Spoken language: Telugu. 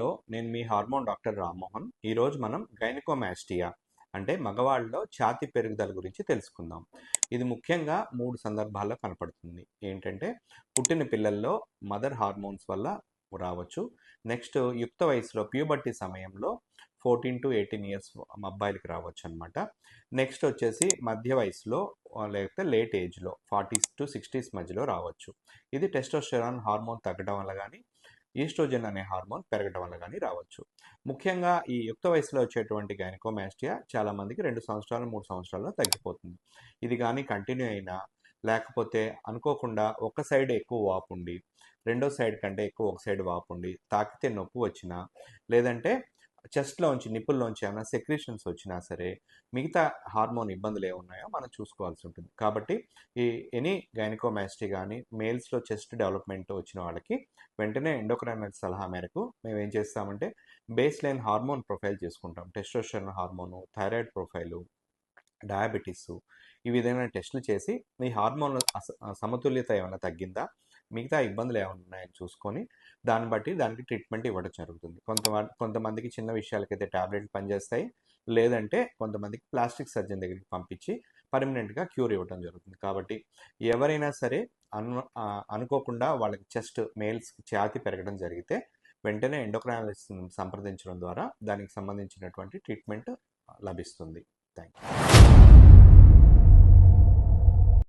హలో, నేను మీ హార్మోన్ డాక్టర్ రామ్మోహన్. ఈరోజు మనం గైనకోమాస్టియా అంటే మగవాళ్ళలో ఛాతీ పెరుగుదల గురించి తెలుసుకుందాం. ఇది ముఖ్యంగా 3 సందర్భాల్లో కనపడుతుంది. ఏంటంటే పుట్టిన పిల్లల్లో మదర్ హార్మోన్స్ వల్ల రావచ్చు. నెక్స్ట్ యుక్త వయసులో ప్యూబర్టీ సమయంలో 14 to 18 ఇయర్స్ అబ్బాయిలకి రావచ్చు అనమాట. నెక్స్ట్ వచ్చేసి మధ్య వయసులో లేకపోతే లేట్ ఏజ్లో 40s to 60s మధ్యలో రావచ్చు. ఇది టెస్టోస్టెరాన్ హార్మోన్ తగ్గడం వల్ల కానీ ఈస్ట్రోజన్ అనే హార్మోన్ పెరగడం వల్ల కానీ రావచ్చు. ముఖ్యంగా ఈ యుక్త వయసులో వచ్చేటువంటి గైనకోమాస్టియా చాలామందికి 2 సంవత్సరాలు 3 సంవత్సరాల్లో తగ్గిపోతుంది. ఇది కానీ కంటిన్యూ అయినా లేకపోతే అనుకోకుండా ఒక సైడ్ ఎక్కువ వాపు ఉండి రెండో సైడ్ కంటే ఎక్కువ ఒక సైడ్ వాపు ఉండి తాకితే నొప్పి వచ్చినా లేదంటే చెస్ట్లోంచి నిప్పుల్లోంచి ఏమైనా సెక్రీషన్స్ వచ్చినా సరే మిగతా హార్మోన్ ఇబ్బందులు ఏమున్నాయో మనం చూసుకోవాల్సి ఉంటుంది. కాబట్టి ఈ ఎనీ గైనకోమాస్టీ కానీ మేల్స్లో చెస్ట్ డెవలప్మెంట్ వచ్చిన వాళ్ళకి వెంటనే ఎండోక్రైనర్ సలహా మేరకు మేము ఏం చేస్తామంటే బేస్ లైన్ హార్మోన్ ప్రొఫైల్ చేసుకుంటాం. Testosterone hormone, thyroid profile, diabetes ఈ విధమైన టెస్టులు చేసి మీ హార్మోన్ సమతుల్యత ఏమైనా తగ్గిందా, మిగతా ఇబ్బందులు ఏమైనా ఉన్నాయని చూసుకొని దాన్ని బట్టి దానికి ట్రీట్మెంట్ ఇవ్వడం జరుగుతుంది. కొంతమందికి చిన్న విషయాలకైతే ట్యాబ్లెట్లు పనిచేస్తాయి, లేదంటే కొంతమందికి ప్లాస్టిక్ సర్జన్ దగ్గరికి పంపించి పర్మనెంట్గా క్యూర్ ఇవ్వడం జరుగుతుంది. కాబట్టి ఎవరైనా సరే అనుకోకుండా వాళ్ళకి చెస్ట్ మేల్స్కి ఛాతీ పెరగడం జరిగితే వెంటనే ఎండోక్రైనాలజిస్ట్ని సంప్రదించడం ద్వారా దానికి సంబంధించినటువంటి ట్రీట్మెంట్ లభిస్తుంది. Thank you.